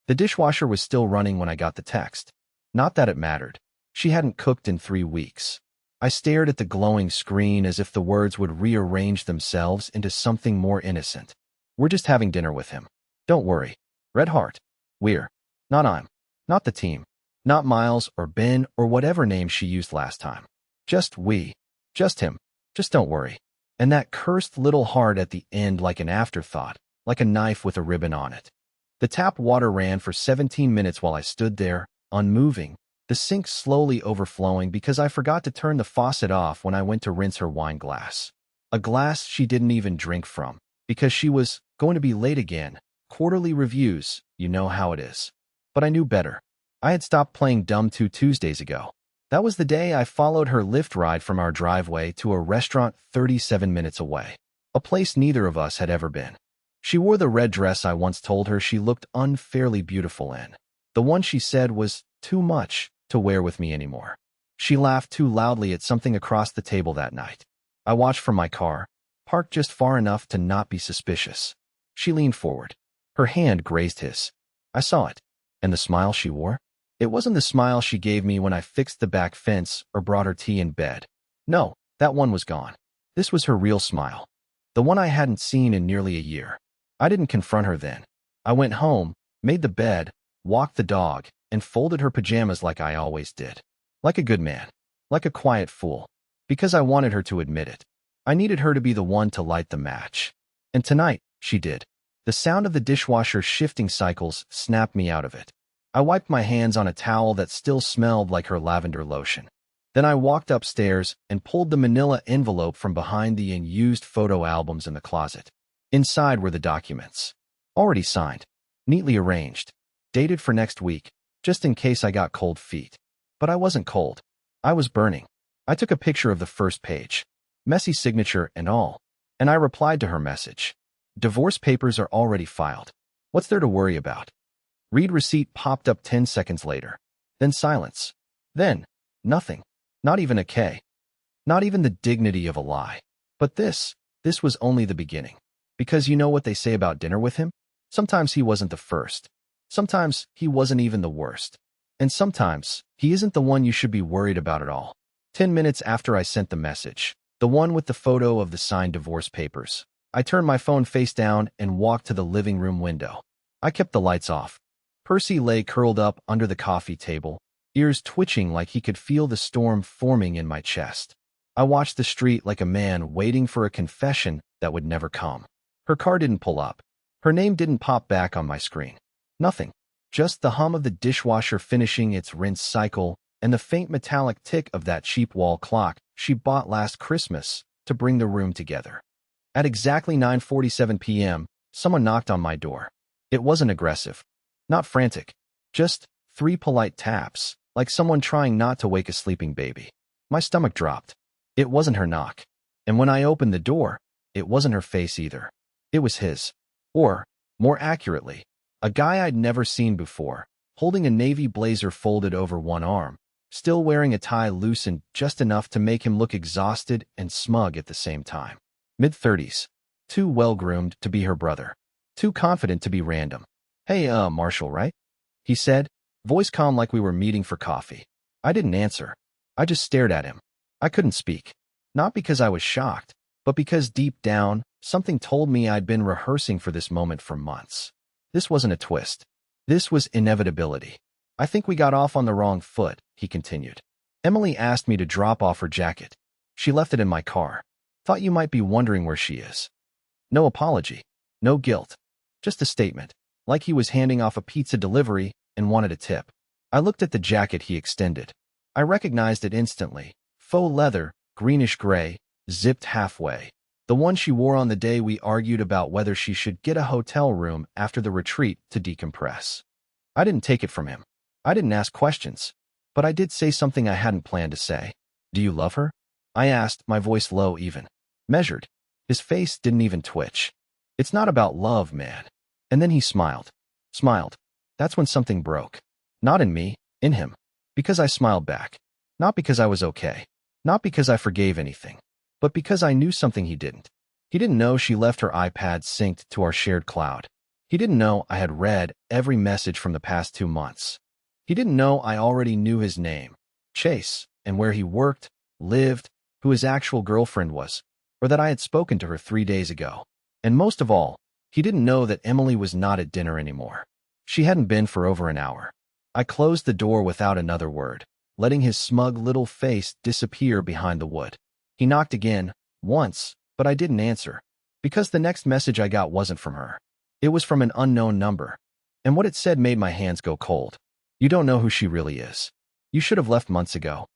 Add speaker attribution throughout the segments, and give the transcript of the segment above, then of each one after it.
Speaker 1: The dishwasher was still running when I got the text. Not that it mattered. She hadn't cooked in 3 weeks. I stared at the glowing screen as if the words would rearrange themselves into something more innocent. We're just having dinner with him. Don't worry. Red heart. We're. Not I'm. Not the team. Not Miles or Ben or whatever name she used last time. Just we. Just him. Just don't worry. And that cursed little heart at the end like an afterthought, like a knife with a ribbon on it. The tap water ran for 17 minutes while I stood there, unmoving, the sink slowly overflowing because I forgot to turn the faucet off when I went to rinse her wine glass. A glass she didn't even drink from, because she was going to be late again. Quarterly reviews, you know how it is. But I knew better. I had stopped playing dumb 2 Tuesdays ago. That was the day I followed her Lyft ride from our driveway to a restaurant 37 minutes away, a place neither of us had ever been. She wore the red dress I once told her she looked unfairly beautiful in, the one she said was too much to wear with me anymore. She laughed too loudly at something across the table that night. I watched from my car, parked just far enough to not be suspicious. She leaned forward. Her hand grazed his. I saw it. And the smile she wore? It wasn't the smile she gave me when I fixed the back fence or brought her tea in bed. No, that one was gone. This was her real smile. The one I hadn't seen in nearly a year. I didn't confront her then. I went home, made the bed, walked the dog, and folded her pajamas like I always did. Like a good man. Like a quiet fool. Because I wanted her to admit it. I needed her to be the one to light the match. And tonight, she did. The sound of the dishwasher shifting cycles snapped me out of it. I wiped my hands on a towel that still smelled like her lavender lotion. Then I walked upstairs and pulled the manila envelope from behind the unused photo albums in the closet. Inside were the documents. Already signed. Neatly arranged. Dated for next week, just in case I got cold feet. But I wasn't cold. I was burning. I took a picture of the first page. Messy signature and all. And I replied to her message. Divorce papers are already filed. What's there to worry about? Read receipt popped up 10 seconds later. Then silence. Then, nothing. Not even a K. Not even the dignity of a lie. But this was only the beginning. Because you know what they say about dinner with him? Sometimes he wasn't the first. Sometimes he wasn't even the worst. And sometimes he isn't the one you should be worried about at all. 10 minutes after I sent the message, the one with the photo of the signed divorce papers, I turned my phone face down and walked to the living room window. I kept the lights off. Percy lay curled up under the coffee table, ears twitching like he could feel the storm forming in my chest. I watched the street like a man waiting for a confession that would never come. Her car didn't pull up. Her name didn't pop back on my screen. Nothing. Just the hum of the dishwasher finishing its rinse cycle and the faint metallic tick of that cheap wall clock she bought last Christmas to bring the room together. At exactly 9:47 p.m., someone knocked on my door. It wasn't aggressive. Not frantic. Just 3 polite taps, like someone trying not to wake a sleeping baby. My stomach dropped. It wasn't her knock. And when I opened the door, it wasn't her face either. It was his. Or, more accurately, a guy I'd never seen before, holding a navy blazer folded over one arm, still wearing a tie loosened just enough to make him look exhausted and smug at the same time. Mid-30s. Too well-groomed to be her brother. Too confident to be random. Hey, Marshall, right? He said, voice calm like we were meeting for coffee. I didn't answer. I just stared at him. I couldn't speak. Not because I was shocked, but because deep down, something told me I'd been rehearsing for this moment for months. This wasn't a twist. This was inevitability. I think we got off on the wrong foot, he continued. Emily asked me to drop off her jacket. She left it in my car. Thought you might be wondering where she is. No apology. No guilt. Just a statement. Like he was handing off a pizza delivery and wanted a tip. I looked at the jacket he extended. I recognized it instantly. Faux leather, greenish gray, zipped halfway. The one she wore on the day we argued about whether she should get a hotel room after the retreat to decompress. I didn't take it from him. I didn't ask questions. But I did say something I hadn't planned to say. Do you love her? I asked, my voice low even. Measured. His face didn't even twitch. It's not about love, man. And then he smiled. Smiled. That's when something broke. Not in me, in him. Because I smiled back. Not because I was okay. Not because I forgave anything. But because I knew something he didn't. He didn't know she left her iPad synced to our shared cloud. He didn't know I had read every message from the past 2 months. He didn't know I already knew his name, Chase, and where he worked, lived, who his actual girlfriend was, or that I had spoken to her 3 days ago. And most of all, he didn't know that Emily was not at dinner anymore. She hadn't been for over an hour. I closed the door without another word, letting his smug little face disappear behind the wood. He knocked again, once, but I didn't answer, because the next message I got wasn't from her. It was from an unknown number, and what it said made my hands go cold. You don't know who she really is. You should have left months ago.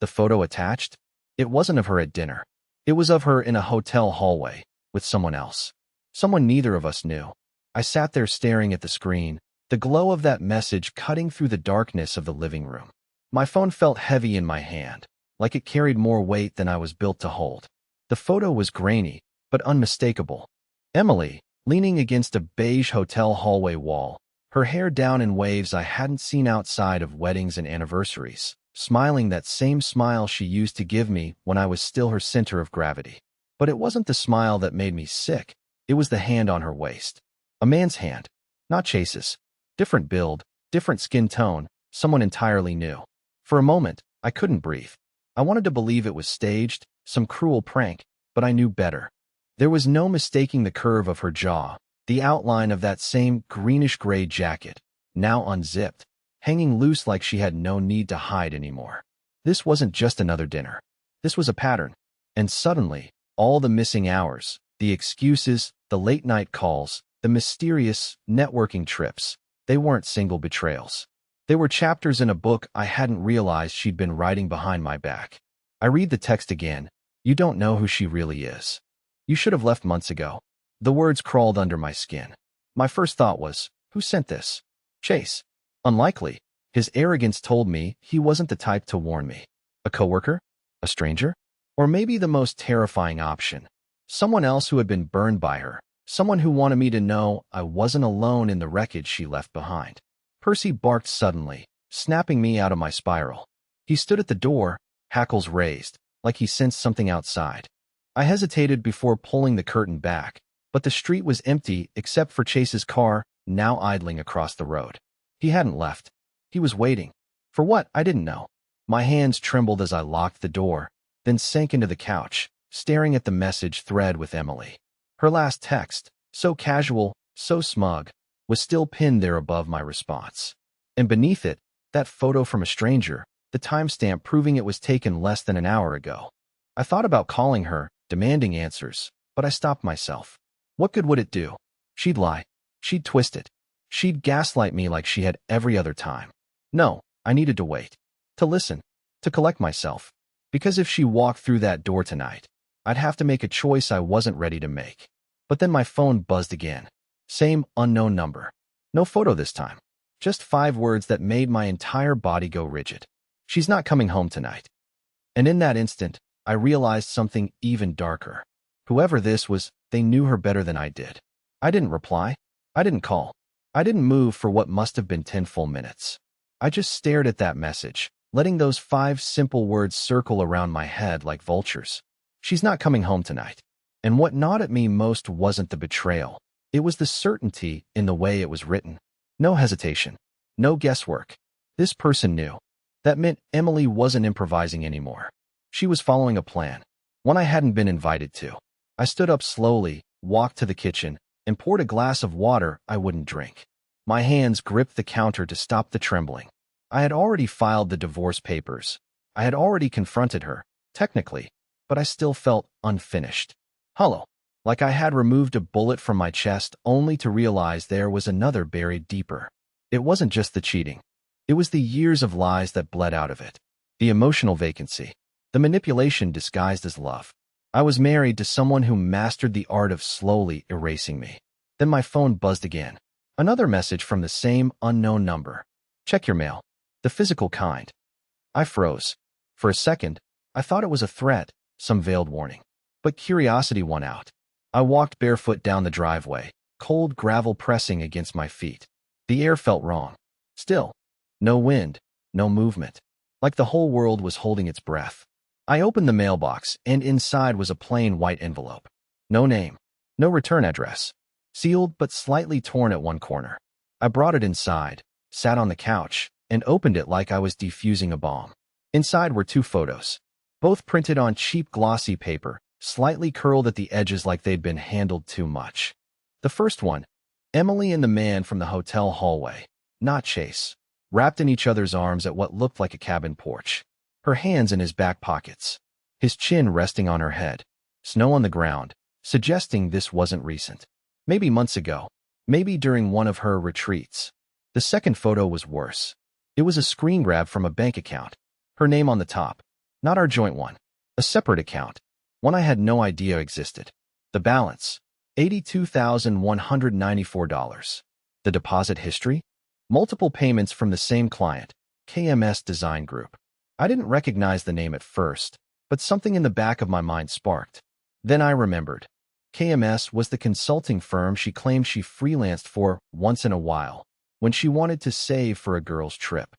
Speaker 1: The photo attached? It wasn't of her at dinner. It was of her in a hotel hallway, with someone else. Someone neither of us knew. I sat there staring at the screen, the glow of that message cutting through the darkness of the living room. My phone felt heavy in my hand, like it carried more weight than I was built to hold. The photo was grainy, but unmistakable. Emily, leaning against a beige hotel hallway wall, her hair down in waves I hadn't seen outside of weddings and anniversaries, smiling that same smile she used to give me when I was still her center of gravity. But it wasn't the smile that made me sick. It was the hand on her waist. A man's hand, not Chase's. Different build, different skin tone, someone entirely new. For a moment, I couldn't breathe. I wanted to believe it was staged, some cruel prank, but I knew better. There was no mistaking the curve of her jaw, the outline of that same greenish-gray jacket, now unzipped, hanging loose like she had no need to hide anymore. This wasn't just another dinner. This was a pattern. And suddenly, all the missing hours, the excuses, the late-night calls, the mysterious networking trips, they weren't single betrayals. They were chapters in a book I hadn't realized she'd been writing behind my back. I read the text again. You don't know who she really is. You should have left months ago. The words crawled under my skin. My first thought was, who sent this? Chase. Unlikely. His arrogance told me he wasn't the type to warn me. A coworker? A stranger? Or maybe the most terrifying option. Someone else who had been burned by her. Someone who wanted me to know I wasn't alone in the wreckage she left behind. Percy barked suddenly, snapping me out of my spiral. He stood at the door, hackles raised, like he sensed something outside. I hesitated before pulling the curtain back, but the street was empty except for Chase's car, now idling across the road. He hadn't left. He was waiting. For what, I didn't know. My hands trembled as I locked the door, then sank into the couch, staring at the message thread with Emily. Her last text, so casual, so smug, was still pinned there above my response. And beneath it, that photo from a stranger, the timestamp proving it was taken less than an hour ago. I thought about calling her, demanding answers, but I stopped myself. What good would it do? She'd lie. She'd twist it. She'd gaslight me like she had every other time. No, I needed to wait. To listen. To collect myself. Because if she walked through that door tonight, I'd have to make a choice I wasn't ready to make. But then my phone buzzed again. Same unknown number. No photo this time. Just 5 words that made my entire body go rigid. She's not coming home tonight. And in that instant, I realized something even darker. Whoever this was, they knew her better than I did. I didn't reply. I didn't call. I didn't move for what must have been 10 full minutes. I just stared at that message, letting those 5 simple words circle around my head like vultures. She's not coming home tonight. And what gnawed at me most wasn't the betrayal. It was the certainty in the way it was written. No hesitation. No guesswork. This person knew. That meant Emily wasn't improvising anymore. She was following a plan, one I hadn't been invited to. I stood up slowly, walked to the kitchen, and poured a glass of water I wouldn't drink. My hands gripped the counter to stop the trembling. I had already filed the divorce papers. I had already confronted her, technically, but I still felt unfinished. Hollow, like I had removed a bullet from my chest only to realize there was another buried deeper. It wasn't just the cheating. It was the years of lies that bled out of it. The emotional vacancy. The manipulation disguised as love. I was married to someone who mastered the art of slowly erasing me. Then my phone buzzed again. Another message from the same unknown number. Check your mail. The physical kind. I froze. For a second, I thought it was a threat, some veiled warning. But curiosity won out. I walked barefoot down the driveway, cold gravel pressing against my feet. The air felt wrong. Still. No wind, no movement. Like the whole world was holding its breath. I opened the mailbox, and inside was a plain white envelope. No name. No return address. sealed but slightly torn at one corner. I brought it inside, sat on the couch, and opened it like I was defusing a bomb. Inside were two photos, both printed on cheap glossy paper, slightly curled at the edges like they'd been handled too much. The first one, Emily and the man from the hotel hallway, not Chase, wrapped in each other's arms at what looked like a cabin porch, her hands in his back pockets, his chin resting on her head, snow on the ground, suggesting this wasn't recent. Maybe months ago, maybe during one of her retreats. The second photo was worse. It was a screen grab from a bank account, her name on the top, not our joint one, a separate account, one I had no idea existed. The balance, $82,194. The deposit history? Multiple payments from the same client, KMS Design Group. I didn't recognize the name at first, but something in the back of my mind sparked. Then I remembered. KMS was the consulting firm she claimed she freelanced for once in a while, when she wanted to save for a girl's trip.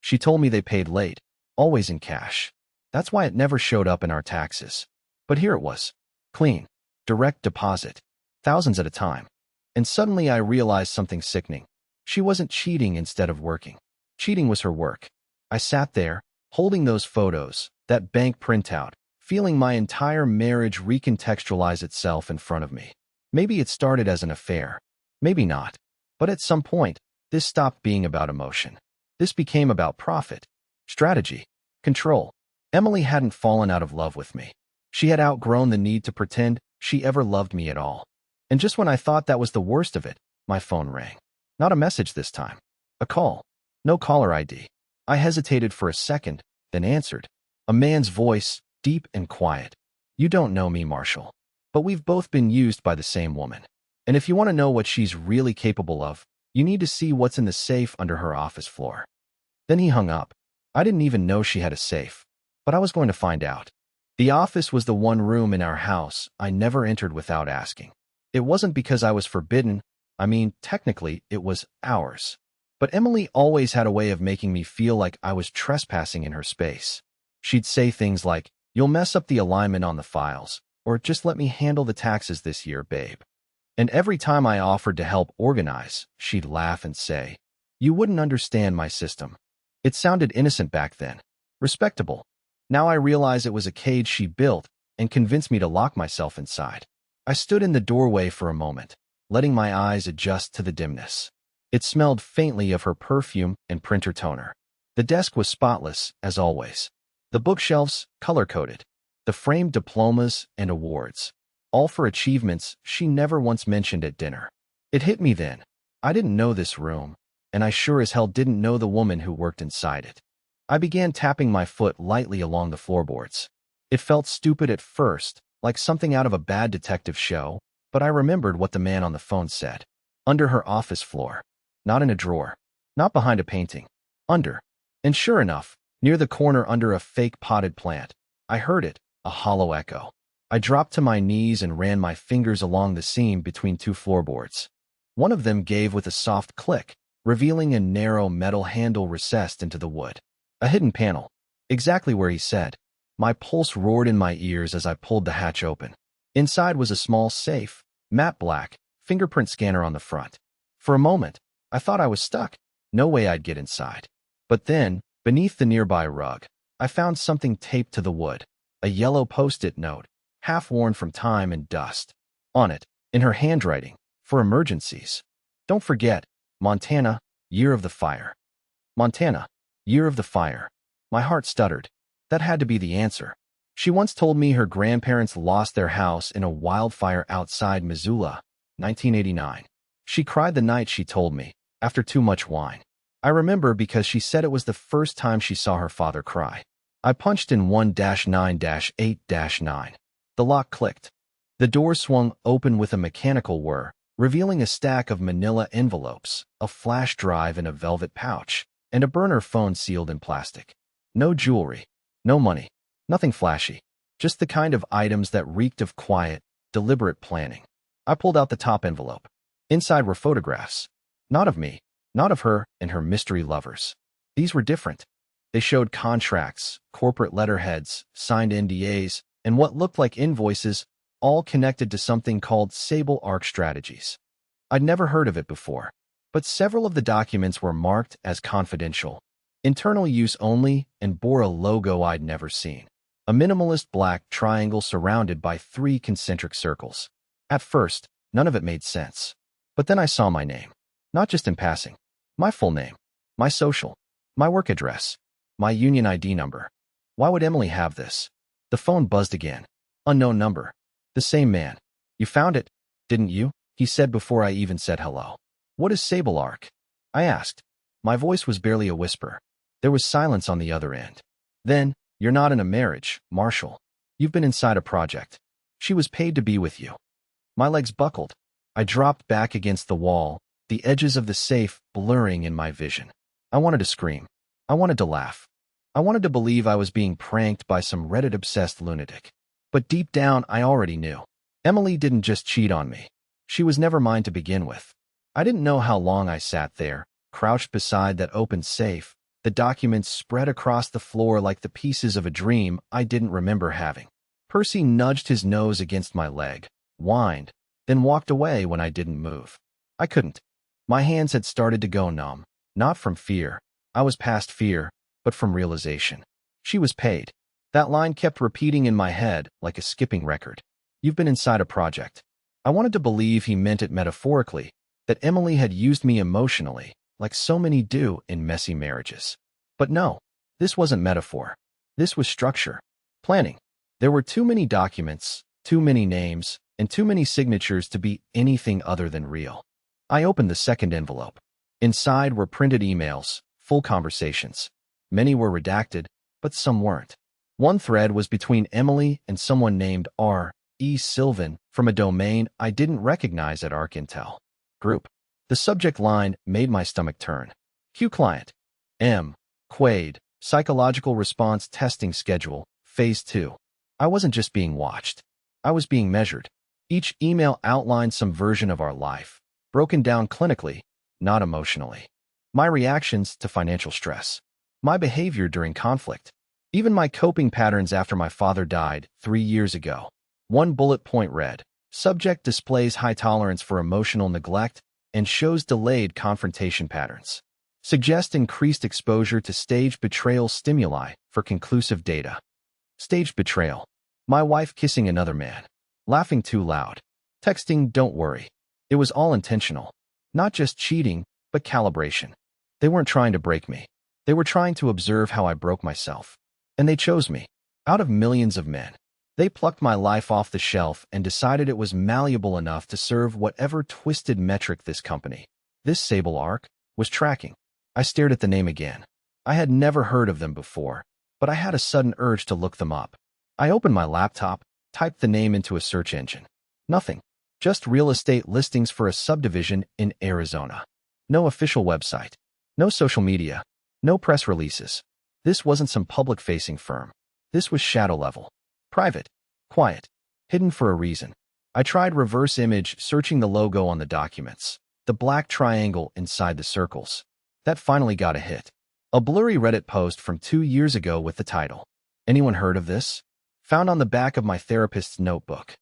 Speaker 1: She told me they paid late, always in cash. That's why it never showed up in our taxes. But here it was. Clean. Direct deposit. Thousands at a time. And suddenly I realized something sickening. She wasn't cheating instead of working. Cheating was her work. I sat there, holding those photos, that bank printout, feeling my entire marriage recontextualize itself in front of me. Maybe it started as an affair. Maybe not. But at some point, this stopped being about emotion. This became about profit, strategy, control. Emily hadn't fallen out of love with me. She had outgrown the need to pretend she ever loved me at all. And just when I thought that was the worst of it, my phone rang. Not a message this time. A call. No caller ID. I hesitated for a second, then answered. A man's voice, deep and quiet. You don't know me, Marshall. But we've both been used by the same woman. And if you want to know what she's really capable of, you need to see what's in the safe under her office floor. Then he hung up. I didn't even know she had a safe. But I was going to find out. The office was the one room in our house I never entered without asking. It wasn't because I was forbidden. I mean, technically, it was ours. But Emily always had a way of making me feel like I was trespassing in her space. She'd say things like, "You'll mess up the alignment on the files," or "Just let me handle the taxes this year, babe." And every time I offered to help organize, she'd laugh and say, "You wouldn't understand my system." It sounded innocent back then. Respectable. Now I realize it was a cage she built and convinced me to lock myself inside. I stood in the doorway for a moment, letting my eyes adjust to the dimness. It smelled faintly of her perfume and printer toner. The desk was spotless, as always. The bookshelves, color-coded. The framed diplomas and awards. All for achievements she never once mentioned at dinner. It hit me then. I didn't know this room, and I sure as hell didn't know the woman who worked inside it. I began tapping my foot lightly along the floorboards. It felt stupid at first, like something out of a bad detective show, but I remembered what the man on the phone said. Under her office floor. Not in a drawer. Not behind a painting. Under. And sure enough, near the corner under a fake potted plant, I heard it, a hollow echo. I dropped to my knees and ran my fingers along the seam between two floorboards. One of them gave with a soft click, revealing a narrow metal handle recessed into the wood. A hidden panel. Exactly where he said. My pulse roared in my ears as I pulled the hatch open. Inside was a small safe, matte black, fingerprint scanner on the front. For a moment, I thought I was stuck. No way I'd get inside. But then, beneath the nearby rug, I found something taped to the wood. A yellow post-it note, half worn from time and dust. On it, in her handwriting, for emergencies. Don't forget, Montana, year of the fire. Montana, year of the fire. My heart stuttered. That had to be the answer. She once told me her grandparents lost their house in a wildfire outside Missoula, 1989. She cried the night she told me, after too much wine. I remember because she said it was the first time she saw her father cry. I punched in 1-9-8-9. The lock clicked. The door swung open with a mechanical whir, revealing a stack of manila envelopes, a flash drive in a velvet pouch, and a burner phone sealed in plastic. No jewelry. No money. Nothing flashy. Just the kind of items that reeked of quiet, deliberate planning. I pulled out the top envelope. Inside were photographs. Not of me. Not of her and her mystery lovers. These were different. They showed contracts, corporate letterheads, signed NDAs, and what looked like invoices, all connected to something called Sable Arc Strategies. I'd never heard of it before, but several of the documents were marked as confidential, internal use only, and bore a logo I'd never seen. A minimalist black triangle surrounded by 3 concentric circles. At first, none of it made sense. But then I saw my name. Not just in passing. My full name. My social. My work address. My union ID number. Why would Emily have this? The phone buzzed again. Unknown number. The same man. You found it, didn't you? He said before I even said hello. What is Sable Arc? I asked. My voice was barely a whisper. There was silence on the other end. Then, you're not in a marriage, Marshall. You've been inside a project. She was paid to be with you. My legs buckled. I dropped back against the wall, the edges of the safe blurring in my vision. I wanted to scream. I wanted to laugh. I wanted to believe I was being pranked by some Reddit-obsessed lunatic. But deep down, I already knew. Emily didn't just cheat on me. She was never mine to begin with. I didn't know how long I sat there, crouched beside that open safe, the documents spread across the floor like the pieces of a dream I didn't remember having. Percy nudged his nose against my leg, whined, then walked away when I didn't move. I couldn't. My hands had started to go numb, not from fear. I was past fear, but from realization. She was paid. That line kept repeating in my head like a skipping record. You've been inside a project. I wanted to believe he meant it metaphorically, that Emily had used me emotionally, like so many do in messy marriages. But no, this wasn't metaphor. This was structure. Planning. There were too many documents, too many names, and too many signatures to be anything other than real. I opened the second envelope. Inside were printed emails, full conversations. Many were redacted, but some weren't. One thread was between Emily and someone named R.E. Sylvan from a domain I didn't recognize at ArcIntel. Group. The subject line made my stomach turn. Q client. M. Quaid. Psychological response testing schedule. Phase 2. I wasn't just being watched. I was being measured. Each email outlined some version of our life, broken down clinically, not emotionally. My reactions to financial stress. My behavior during conflict. Even my coping patterns after my father died 3 years ago. One bullet point read, subject displays high tolerance for emotional neglect and shows delayed confrontation patterns. Suggest increased exposure to staged betrayal stimuli for conclusive data. Staged betrayal. My wife kissing another man. Laughing too loud. Texting, don't worry. It was all intentional. Not just cheating, but calibration. They weren't trying to break me. They were trying to observe how I broke myself. And they chose me. Out of millions of men. They plucked my life off the shelf and decided it was malleable enough to serve whatever twisted metric this company, this Sable Arc, was tracking. I stared at the name again. I had never heard of them before, but I had a sudden urge to look them up. I opened my laptop, typed the name into a search engine. Nothing. Just real estate listings for a subdivision in Arizona. No official website. No social media. No press releases. This wasn't some public-facing firm. This was shadow level. Private. Quiet. Hidden for a reason. I tried reverse image searching the logo on the documents. The black triangle inside the circles. That finally got a hit. A blurry Reddit post from 2 years ago with the title, "Anyone heard of this?" Found on the back of my therapist's notebook.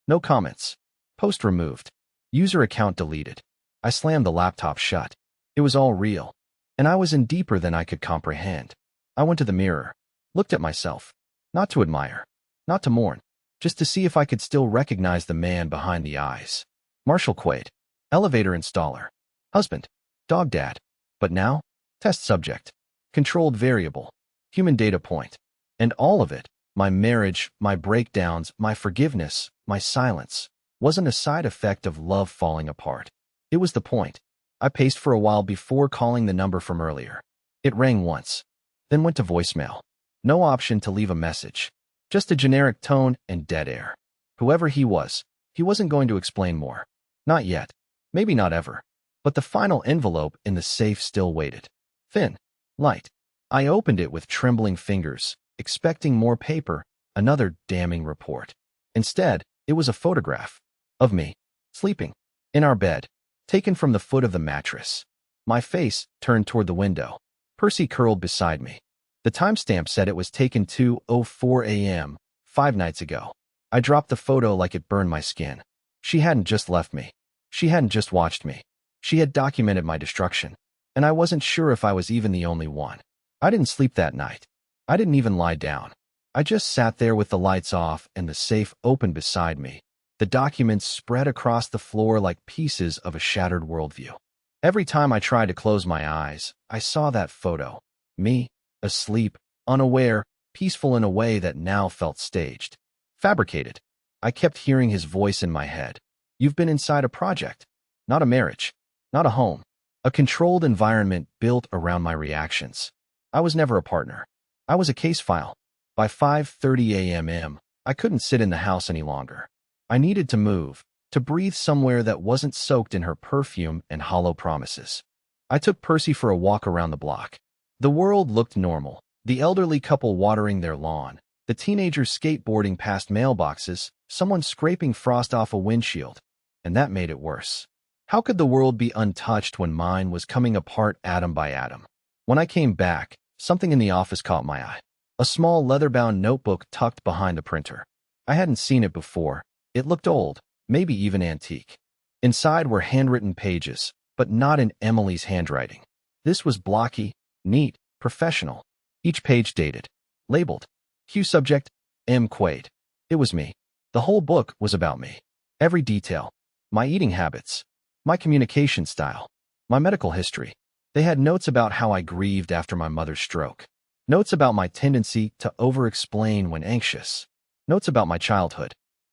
Speaker 1: No comments. Post removed. User account deleted. I slammed the laptop shut. It was all real. And I was in deeper than I could comprehend. I went to the mirror. Looked at myself. Not to admire. Not to mourn. Just to see if I could still recognize the man behind the eyes. Marshall Quaid. Elevator installer. Husband. Dog dad. But now? Test subject. Controlled variable. Human data point. And all of it, my marriage, my breakdowns, my forgiveness, my silence, wasn't a side effect of love falling apart. It was the point. I paced for a while before calling the number from earlier. It rang once, then went to voicemail. No option to leave a message. Just a generic tone and dead air. Whoever he wasn't going to explain more. Not yet. Maybe not ever. But the final envelope in the safe still waited. Thin. Light. I opened it with trembling fingers, expecting more paper, another damning report. Instead, it was a photograph. Of me. Sleeping. In our bed. Taken from the foot of the mattress. My face turned toward the window. Percy curled beside me. The timestamp said it was taken 2:04 a.m., 5 nights ago. I dropped the photo like it burned my skin. She hadn't just left me. She hadn't just watched me. She had documented my destruction, and I wasn't sure if I was even the only one. I didn't sleep that night. I didn't even lie down. I just sat there with the lights off and the safe open beside me, the documents spread across the floor like pieces of a shattered worldview. Every time I tried to close my eyes, I saw that photo. Me, asleep, unaware, peaceful in a way that now felt staged. Fabricated. I kept hearing his voice in my head. You've been inside a project. Not a marriage. Not a home. A controlled environment built around my reactions. I was never a partner. I was a case file. By 5:30 a.m., I couldn't sit in the house any longer. I needed to move, to breathe somewhere that wasn't soaked in her perfume and hollow promises. I took Percy for a walk around the block. The world looked normal. The elderly couple watering their lawn, the teenagers skateboarding past mailboxes, someone scraping frost off a windshield. And that made it worse. How could the world be untouched when mine was coming apart atom by atom? When I came back, something in the office caught my eye. A small leather-bound notebook tucked behind the printer. I hadn't seen it before. It looked old, maybe even antique. Inside were handwritten pages, but not in Emily's handwriting. This was blocky, neat, professional. Each page dated, labeled. Q subject, M. Quaid. It was me. The whole book was about me. Every detail. My eating habits. My communication style. My medical history. They had notes about how I grieved after my mother's stroke. Notes about my tendency to over-explain when anxious. Notes about my childhood.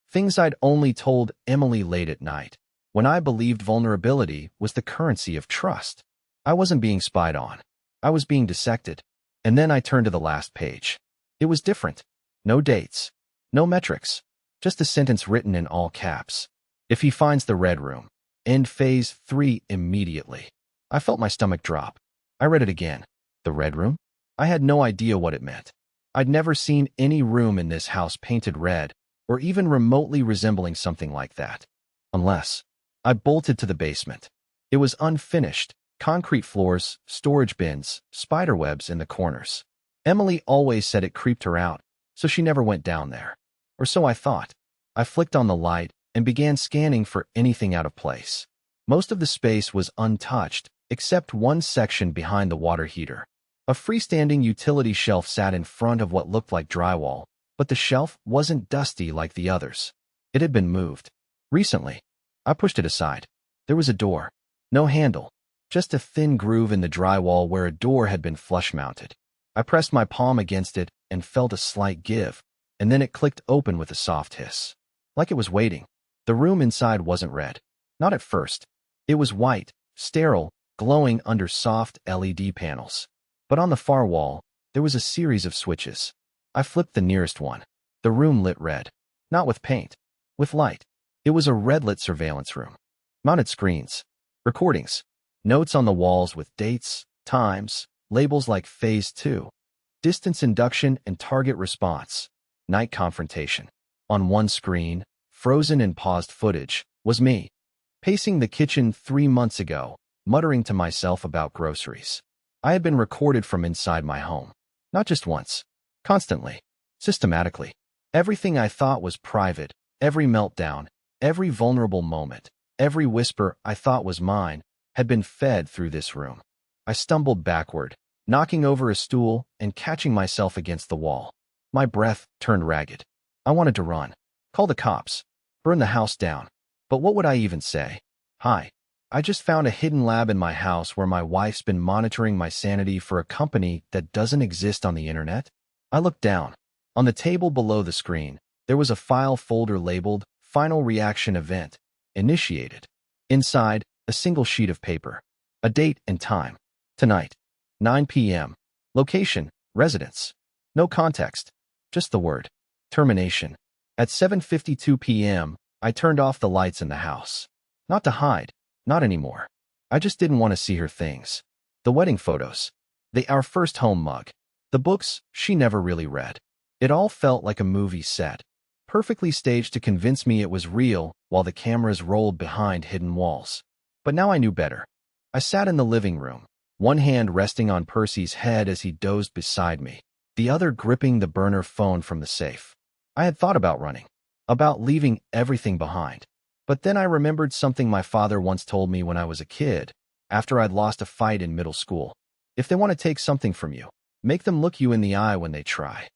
Speaker 1: Things I'd only told Emily late at night, when I believed vulnerability was the currency of trust. I wasn't being spied on. I was being dissected. And then I turned to the last page. It was different. No dates. No metrics. Just a sentence written in all caps. If he finds the red room, end phase 3 immediately. I felt my stomach drop. I read it again. The red room? I had no idea what it meant. I'd never seen any room in this house painted red, or even remotely resembling something like that. Unless I bolted to the basement. It was unfinished. Concrete floors, storage bins, spiderwebs in the corners. Emily always said it creeped her out, so she never went down there. Or so I thought. I flicked on the light and began scanning for anything out of place. Most of the space was untouched, except one section behind the water heater. A freestanding utility shelf sat in front of what looked like drywall, but the shelf wasn't dusty like the others. It had been moved. Recently. I pushed it aside. There was a door. No handle. Just a thin groove in the drywall where a door had been flush-mounted. I pressed my palm against it and felt a slight give, and then it clicked open with a soft hiss. Like it was waiting. The room inside wasn't red. Not at first. It was white, sterile, glowing under soft LED panels. But on the far wall, there was a series of switches. I flipped the nearest one. The room lit red. Not with paint. With light. It was a red-lit surveillance room. Mounted screens. Recordings. Notes on the walls with dates, times, labels like Phase 2. Distance induction and target response. Night confrontation. On one screen, frozen in paused footage, was me. Pacing the kitchen 3 months ago, muttering to myself about groceries. I had been recorded from inside my home. Not just once. Constantly. Systematically. Everything I thought was private, every meltdown, every vulnerable moment, every whisper I thought was mine, had been fed through this room. I stumbled backward, knocking over a stool and catching myself against the wall. My breath turned ragged. I wanted to run. Call the cops. Burn the house down. But what would I even say? Hi. I just found a hidden lab in my house where my wife's been monitoring my sanity for a company that doesn't exist on the internet. I looked down. On the table below the screen, there was a file folder labeled Final Reaction Event, Initiated. Inside, a single sheet of paper. A date and time. Tonight. 9 p.m. Location, residence. No context. Just the word. Termination. At 7:52 p.m., I turned off the lights in the house. Not to hide. Not anymore. I just didn't want to see her things. The wedding photos. Our first home mug. The books she never really read. It all felt like a movie set. Perfectly staged to convince me it was real while the cameras rolled behind hidden walls. But now I knew better. I sat in the living room, one hand resting on Percy's head as he dozed beside me, the other gripping the burner phone from the safe. I had thought about running, about leaving everything behind. But then I remembered something my father once told me when I was a kid, after I'd lost a fight in middle school. If they want to take something from you, make them look you in the eye when they try.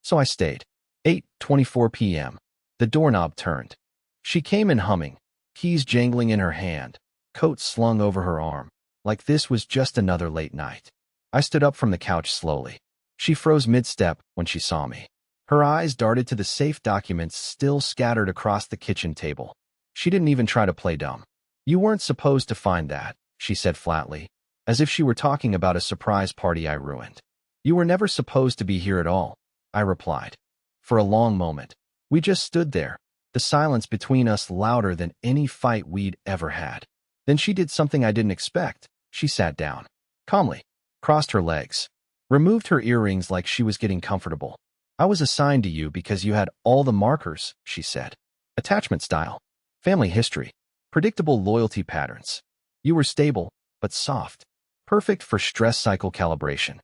Speaker 1: So I stayed. 8:24 p.m. The doorknob turned. She came in humming, keys jangling in her hand, coat slung over her arm, like this was just another late night. I stood up from the couch slowly. She froze mid-step when she saw me. Her eyes darted to the safe documents still scattered across the kitchen table. She didn't even try to play dumb. You weren't supposed to find that, she said flatly, as if she were talking about a surprise party I ruined. You were never supposed to be here at all, I replied. For a long moment, we just stood there, the silence between us louder than any fight we'd ever had. Then she did something I didn't expect. She sat down, calmly, crossed her legs, removed her earrings like she was getting comfortable. I was assigned to you because you had all the markers, she said. Attachment style, family history, predictable loyalty patterns. You were stable, but soft, perfect for stress cycle calibration.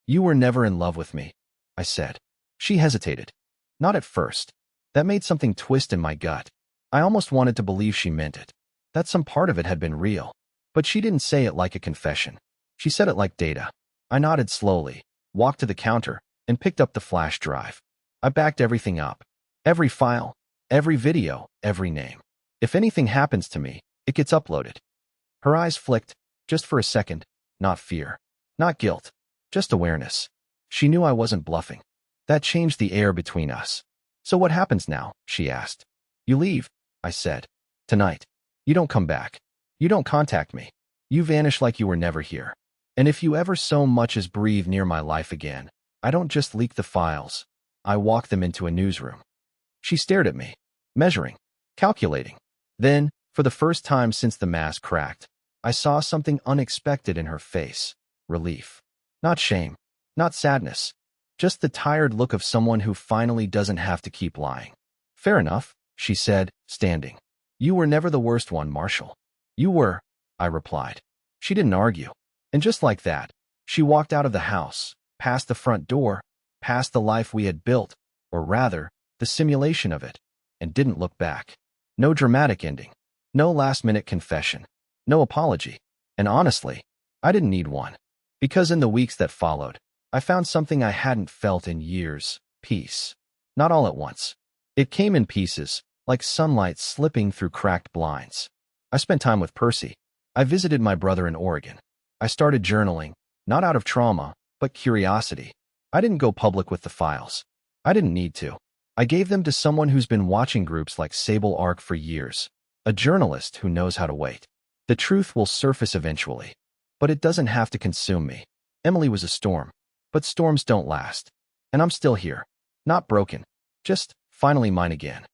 Speaker 1: You were never in love with me, I said. She hesitated. Not at first. That made something twist in my gut. I almost wanted to believe she meant it, that some part of it had been real. But she didn't say it like a confession. She said it like data. I nodded slowly, walked to the counter, and picked up the flash drive. I backed everything up. Every file, every video, every name. If anything happens to me, it gets uploaded. Her eyes flicked, just for a second, not fear, not guilt, just awareness. She knew I wasn't bluffing. That changed the air between us. So what happens now? She asked. You leave, I said. Tonight. You don't come back. You don't contact me. You vanish like you were never here. And if you ever so much as breathe near my life again, I don't just leak the files. I walk them into a newsroom. She stared at me, measuring, calculating. Then, for the first time since the mask cracked, I saw something unexpected in her face. Relief. Not shame. Not sadness. Just the tired look of someone who finally doesn't have to keep lying. Fair enough, she said, standing. You were never the worst one, Marshall. You were, I replied. She didn't argue. And just like that, she walked out of the house, past the front door, past the life we had built, or rather, the simulation of it, and didn't look back. No dramatic ending. No last-minute confession. No apology. And honestly, I didn't need one. Because in the weeks that followed, I found something I hadn't felt in years. Peace. Not all at once. It came in pieces, like sunlight slipping through cracked blinds. I spent time with Percy. I visited my brother in Oregon. I started journaling, not out of trauma, but curiosity. I didn't go public with the files. I didn't need to. I gave them to someone who's been watching groups like Sable Arc for years. A journalist who knows how to wait. The truth will surface eventually. But it doesn't have to consume me. Emily was a storm. But storms don't last. And I'm still here. Not broken. Just finally mine again.